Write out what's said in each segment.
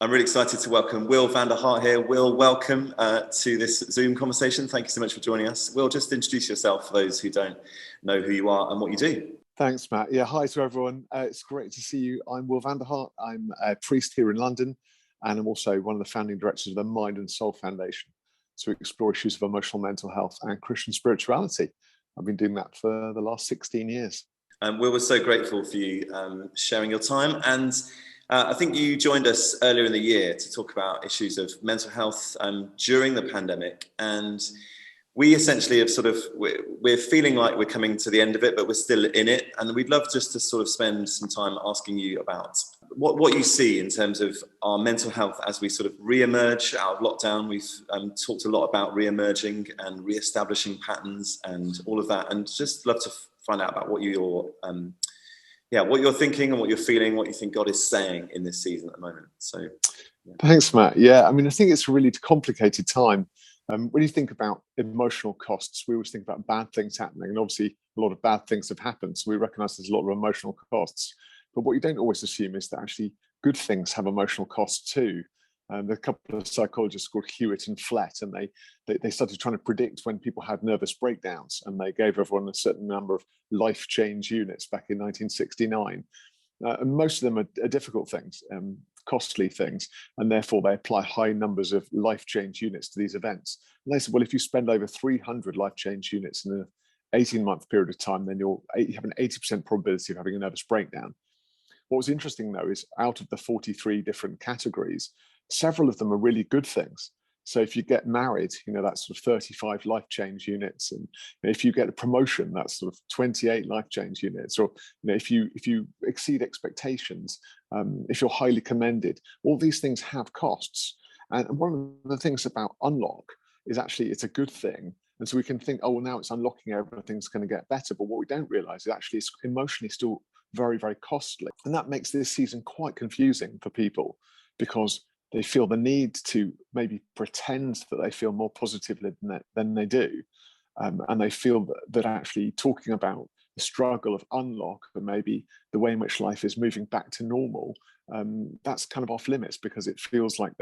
I'm really excited to welcome Will van der Hart here. Will, welcome to this Zoom conversation. Thank you so much for joining us. Will, just introduce yourself for those who don't know who you are and what you do. Thanks, Matt. Yeah, hi to everyone. It's great to see you. I'm Will van der Hart. I'm a priest here in London, and I'm also one of the founding directors of the Mind and Soul Foundation to explore issues of emotional mental health and Christian spirituality. I've been doing that for the last 16 years. Will, we're so grateful for you sharing your time. And I think you joined us earlier in the year to talk about issues of mental health during the pandemic. And we essentially have we're feeling like we're coming to the end of it, but we're still in it. And we'd love just to sort of spend some time asking you about what you see in terms of our mental health as we sort of re-emerge out of lockdown. We've talked a lot about re-emerging and re-establishing patterns and all of that. And just love to find out about what you're thinking and what you're feeling, what you think God is saying in this season at the moment. So, yeah. Thanks, Matt. Yeah, I mean, I think it's a really complicated time. When you think about emotional costs, we always think about bad things happening, and obviously a lot of bad things have happened, so we recognise there's a lot of emotional costs. But what you don't always assume is that actually good things have emotional costs too. There are a couple of psychologists called Hewitt and Flett, and they started trying to predict when people had nervous breakdowns, and they gave everyone a certain number of life change units back in 1969. And most of them are difficult things, costly things, and therefore they apply high numbers of life change units to these events. And they said, well, if you spend over 300 life change units in an 18-month period of time, then you have an 80% probability of having a nervous breakdown. What was interesting, though, is out of the 43 different categories, several of them are really good things. So if you get married, that's sort of 35 life change units, and if you get a promotion, that's sort of 28 life change units. Or if you exceed expectations, if you're highly commended, all these things have costs. And one of the things about unlock is actually it's a good thing. And so we can think, oh, well, now it's unlocking, everything's going to get better. But what we don't realize is actually it's emotionally still very, very costly. And that makes this season quite confusing for people, because they feel the need to maybe pretend that they feel more positively than they do. And they feel that actually talking about the struggle of unlock and maybe the way in which life is moving back to normal, that's kind of off limits, because it feels like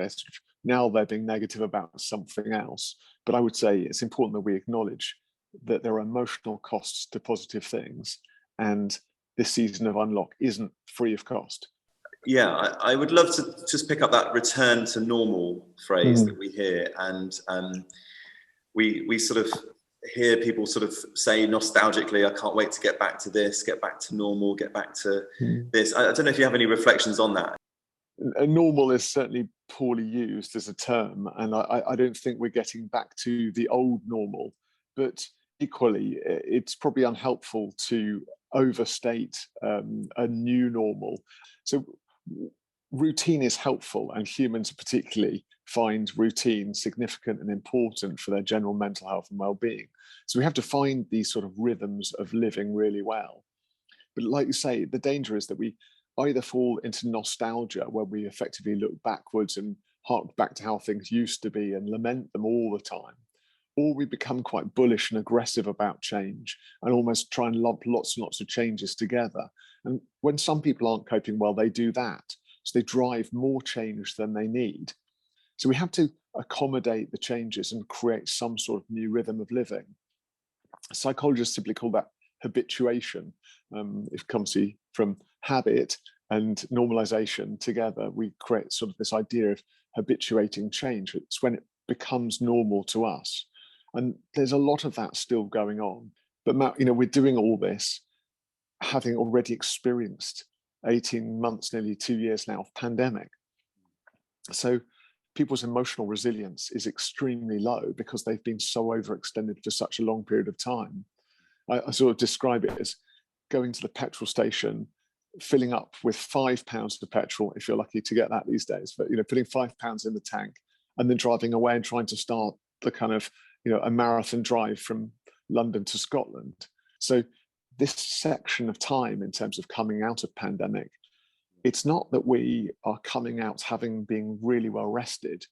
now they're being negative about something else. But I would say it's important that we acknowledge that there are emotional costs to positive things, and this season of unlock isn't free of cost. Yeah, I would love to just pick up that return to normal phrase that we hear. And we sort of hear people sort of say nostalgically, I can't wait to get back to this, get back to normal, get back to this. I don't know if you have any reflections on that. Normal is certainly poorly used as a term, and I don't think we're getting back to the old normal. But equally, it's probably unhelpful to overstate a new normal. So routine is helpful, and humans particularly find routine significant and important for their general mental health and well-being. So we have to find these sort of rhythms of living really well. But like you say, the danger is that we either fall into nostalgia, where we effectively look backwards and hark back to how things used to be and lament them all the time, or we become quite bullish and aggressive about change and almost try and lump lots and lots of changes together. And when some people aren't coping well, they do that. So they drive more change than they need. So we have to accommodate the changes and create some sort of new rhythm of living. Psychologists simply call that habituation. It comes from habit and normalization together. We create sort of this idea of habituating change. It's when it becomes normal to us. And there's a lot of that still going on. But Matt, we're doing all this having already experienced 18 months, nearly 2 years now of pandemic. So people's emotional resilience is extremely low because they've been so overextended for such a long period of time. I sort of describe it as going to the petrol station, filling up with £5 of petrol, if you're lucky to get that these days, but putting £5 in the tank and then driving away and trying to start the kind of a marathon drive from London to Scotland. So this section of time in terms of coming out of pandemic, it's not that we are coming out having been really well rested.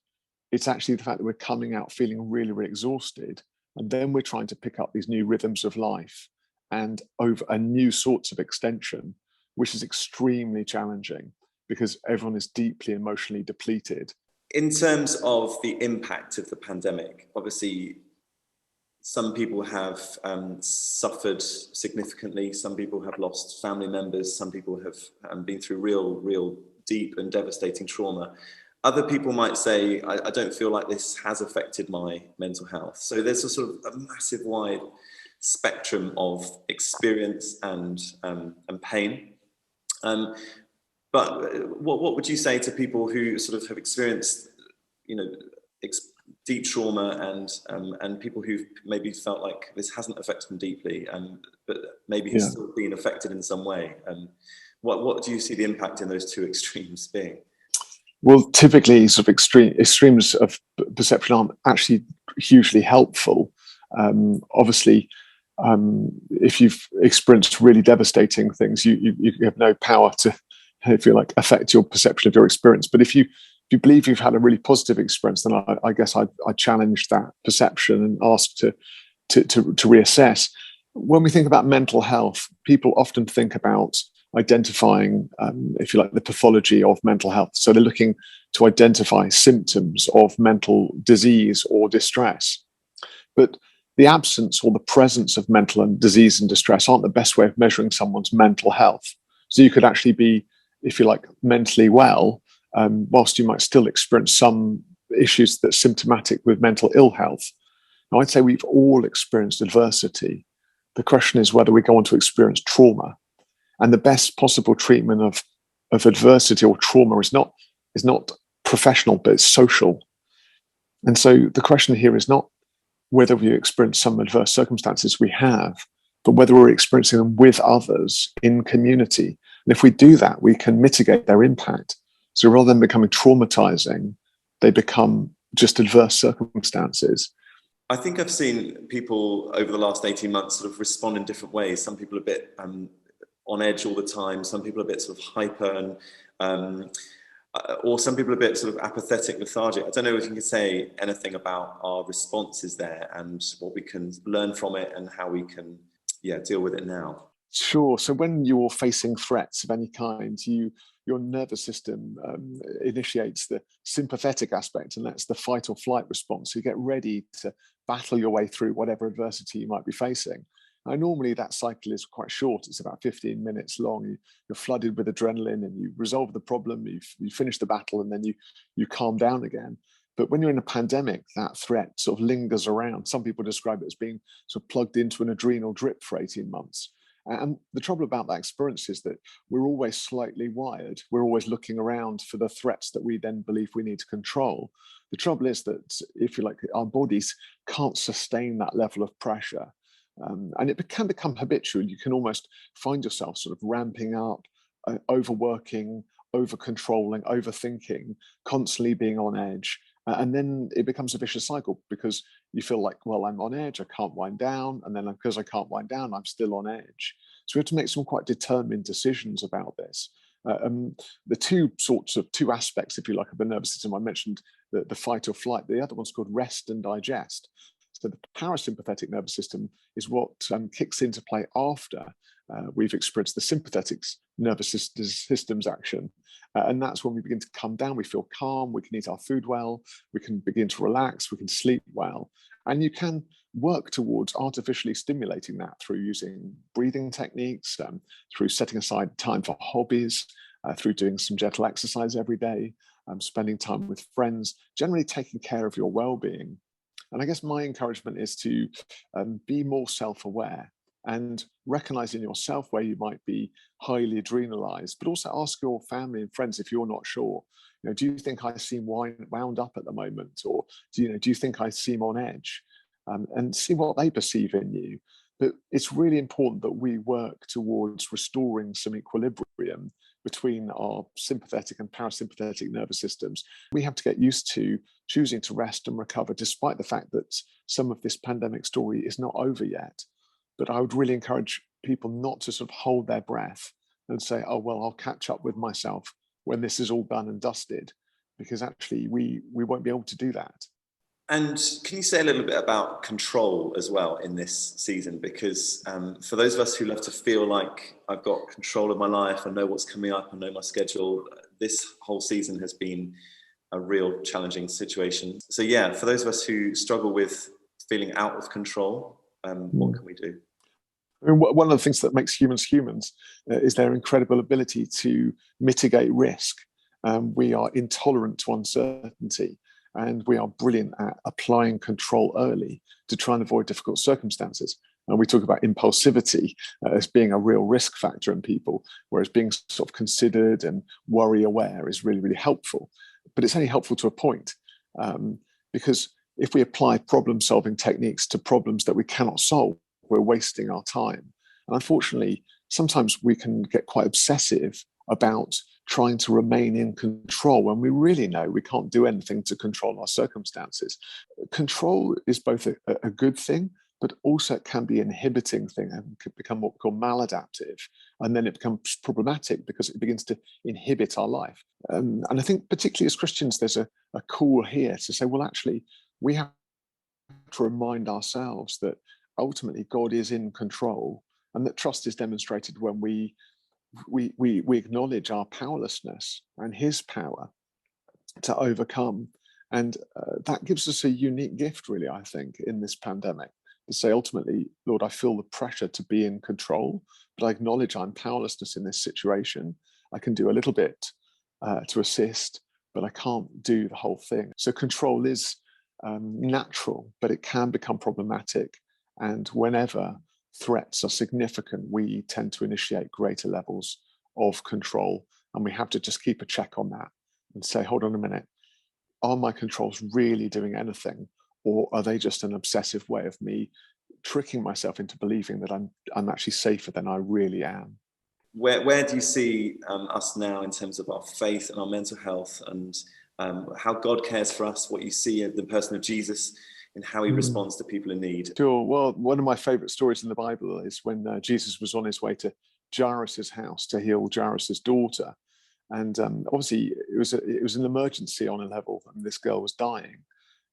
It's actually the fact that we're coming out feeling really, really exhausted. And then we're trying to pick up these new rhythms of life and over a new sorts of extension, which is extremely challenging. because everyone is deeply emotionally depleted. In terms of the impact of the pandemic, obviously, some people have suffered significantly. Some people have lost family members. Some people have been through real deep and devastating trauma. Other people might say, I don't feel like this has affected my mental health. So there's a sort of a massive wide spectrum of experience and pain. But what would you say to people who sort of have experienced, you know, deep trauma and people who've maybe felt like this hasn't affected them deeply, but maybe has still been affected in some way? What do you see the impact in those two extremes being? Well, typically, sort of extremes of perception aren't actually hugely helpful. Obviously, if you've experienced really devastating things, you have no power to, if you like, affect your perception of your experience. But if you believe you've had a really positive experience, then I guess I challenge that perception and ask to reassess. When we think about mental health, people often think about identifying, if you like, the pathology of mental health. So they're looking to identify symptoms of mental disease or distress. But the absence or the presence of mental and disease and distress aren't the best way of measuring someone's mental health. So you could actually be, if you like, mentally well, whilst you might still experience some issues that's symptomatic with mental ill health. Now, I'd say we've all experienced adversity. The question is whether we go on to experience trauma. And the best possible treatment of adversity or trauma is not professional, but it's social. And so the question here is not whether we experience some adverse circumstances, we have, but whether we're experiencing them with others in community. And if we do that, we can mitigate their impact. So rather than becoming traumatizing, they become just adverse circumstances. I think I've seen people over the last 18 months sort of respond in different ways. Some people a bit on edge all the time. Some people a bit sort of hyper, and or some people a bit sort of apathetic, lethargic. I don't know if you can say anything about our responses there and what we can learn from it and how we can, deal with it now. Sure. So when you're facing threats of any kind, your nervous system initiates the sympathetic aspect, and that's the fight or flight response. So you get ready to battle your way through whatever adversity you might be facing. Now, normally that cycle is quite short. It's about 15 minutes long. You're flooded with adrenaline and you resolve the problem, you finish the battle, and then you calm down again. But when you're in a pandemic, that threat sort of lingers around. Some people describe it as being sort of plugged into an adrenal drip for 18 months. And the trouble about that experience is that we're always slightly wired. We're always looking around for the threats that we then believe we need to control. The trouble is that, if you like, our bodies can't sustain that level of pressure. And it can become habitual. You can almost find yourself sort of ramping up, overworking, over controlling, overthinking, constantly being on edge. And then it becomes a vicious cycle because you feel like, well, I'm on edge, I can't wind down. And then because I can't wind down, I'm still on edge. So we have to make some quite determined decisions about this. The two aspects, if you like, of the nervous system, I mentioned the fight or flight. The other one's called rest and digest. So the parasympathetic nervous system is what kicks into play after we've experienced the sympathetic nervous system's action. And that's when we begin to come down. We feel calm, we can eat our food well, we can begin to relax, we can sleep well. And you can work towards artificially stimulating that through using breathing techniques, through setting aside time for hobbies, through doing some gentle exercise every day, spending time with friends, generally taking care of your well-being. And I guess my encouragement is to be more self-aware and recognize in yourself where you might be highly adrenalized, but also ask your family and friends if you're not sure. Do you think I seem wound up at the moment? Or do you think I seem on edge? And see what they perceive in you. But it's really important that we work towards restoring some equilibrium between our sympathetic and parasympathetic nervous systems. We have to get used to choosing to rest and recover, despite the fact that some of this pandemic story is not over yet. But I would really encourage people not to sort of hold their breath and say, oh, well, I'll catch up with myself when this is all done and dusted, because actually we won't be able to do that. And can you say a little bit about control as well in this season? Because for those of us who love to feel like I've got control of my life, I know what's coming up, I know my schedule, this whole season has been a real challenging situation. So yeah, for those of us who struggle with feeling out of control, what can we do? I mean, one of the things that makes humans humans is their incredible ability to mitigate risk. We are intolerant to uncertainty, and we are brilliant at applying control early to try and avoid difficult circumstances. And we talk about impulsivity as being a real risk factor in people, whereas being sort of considered and worry aware is really, really helpful. But it's only helpful to a point, because if we apply problem solving techniques to problems that we cannot solve, we're wasting our time. And unfortunately, sometimes we can get quite obsessive about trying to remain in control when we really know we can't do anything to control our circumstances. Control is both a good thing, but also it can be an inhibiting thing and can become what we call maladaptive. And then it becomes problematic because it begins to inhibit our life. And I think particularly as Christians, there's a call here to say, well, actually, we have to remind ourselves that ultimately God is in control, and that trust is demonstrated when we acknowledge our powerlessness and his power to overcome. And that gives us a unique gift, really, I think, in this pandemic, to say ultimately, Lord, I feel the pressure to be in control, but I acknowledge I'm powerlessness in this situation. I can do a little bit to assist, but I can't do the whole thing. So control is natural, but it can become problematic. And whenever threats are significant, we tend to initiate greater levels of control. And we have to just keep a check on that and say, hold on a minute, are my controls really doing anything? Or are they just an obsessive way of me tricking myself into believing that I'm actually safer than I really am? Where do you see us now in terms of our faith and our mental health, and how God cares for us, what you see in the person of Jesus and how he responds to people in need? Sure. Well, one of my favorite stories in the Bible is when Jesus was on his way to Jairus's house to heal Jairus's daughter. And obviously it was an emergency on a level, and this girl was dying.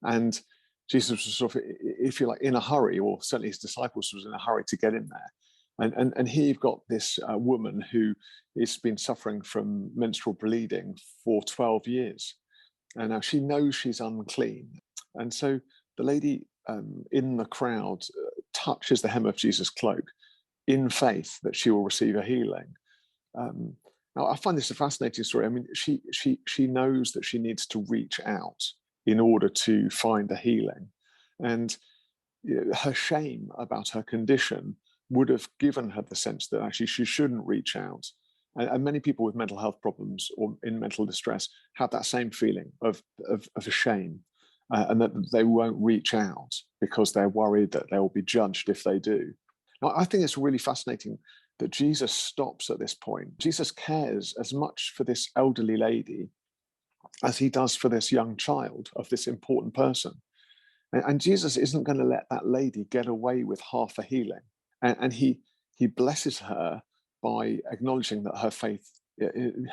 And Jesus was sort of, if you like, in a hurry, or certainly his disciples was in a hurry to get in there. And here you've got this woman who has been suffering from menstrual bleeding for 12 years. And now she knows she's unclean. And so the lady in the crowd touches the hem of Jesus' cloak in faith that she will receive a healing. Now, I find this a fascinating story. I mean, she knows that she needs to reach out in order to find a healing. And her shame about her condition would have given her the sense that actually she shouldn't reach out. And many people with mental health problems or in mental distress have that same feeling of shame, and that they won't reach out because they're worried that they will be judged if they do. Now, I think it's really fascinating that Jesus stops at this point. Jesus cares as much for this elderly lady as he does for this young child of this important person. And Jesus isn't going to let that lady get away with half a healing. And he blesses her by acknowledging that her faith,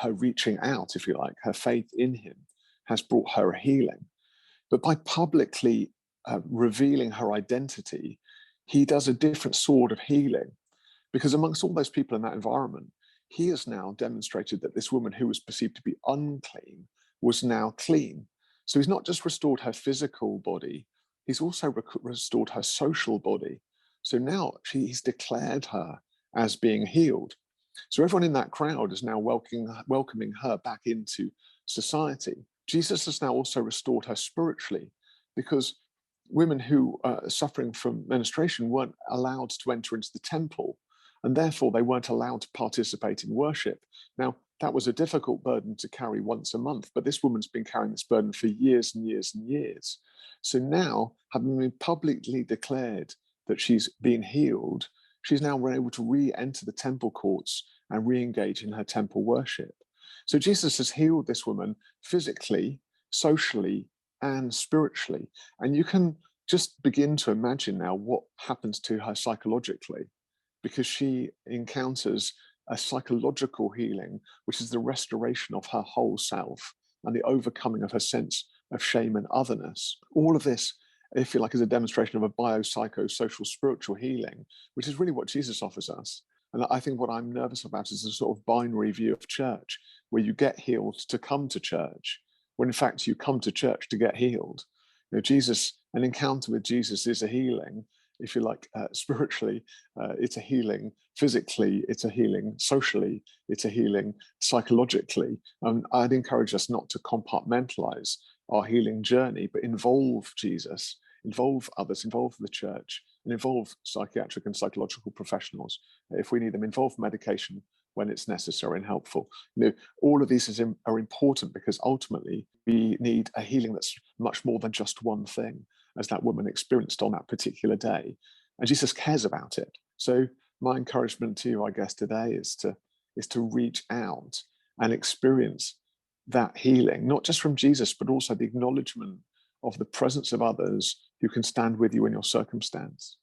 her reaching out, if you like, her faith in him has brought her a healing. But by publicly revealing her identity, he does a different sort of healing. Because amongst all those people in that environment, he has now demonstrated that this woman who was perceived to be unclean was now clean. So he's not just restored her physical body, he's also restored her social body. So now he's declared her as being healed. So everyone in that crowd is now welcoming her back into society. Jesus has now also restored her spiritually, because women who are suffering from menstruation weren't allowed to enter into the temple, and therefore they weren't allowed to participate in worship. Now, that was a difficult burden to carry once a month, but this woman's been carrying this burden for years and years and years. So now, having been publicly declared that she's been healed, she's now able to re-enter the temple courts and re-engage in her temple worship. So Jesus has healed this woman physically, socially, and spiritually. And you can just begin to imagine now what happens to her psychologically, because she encounters a psychological healing, which is the restoration of her whole self and the overcoming of her sense of shame and otherness. All of this, if you like, is a demonstration of a biopsychosocial spiritual healing, which is really what Jesus offers us. And I think what I'm nervous about is a sort of binary view of church, where you get healed to come to church, when in fact you come to church to get healed. An encounter with Jesus is a healing, if you like, spiritually. It's a healing physically, it's a healing socially, it's a healing psychologically. I'd encourage us not to compartmentalize our healing journey, but involve Jesus, involve others, involve the church, and involve psychiatric and psychological professionals if we need them, involve medication when it's necessary and helpful. All of these are important, because ultimately we need a healing that's much more than just one thing, as that woman experienced on that particular day. And Jesus cares about it. So my encouragement to you, I guess, today is to reach out and experience that healing, not just from Jesus, but also the acknowledgement of the presence of others who can stand with you in your circumstance.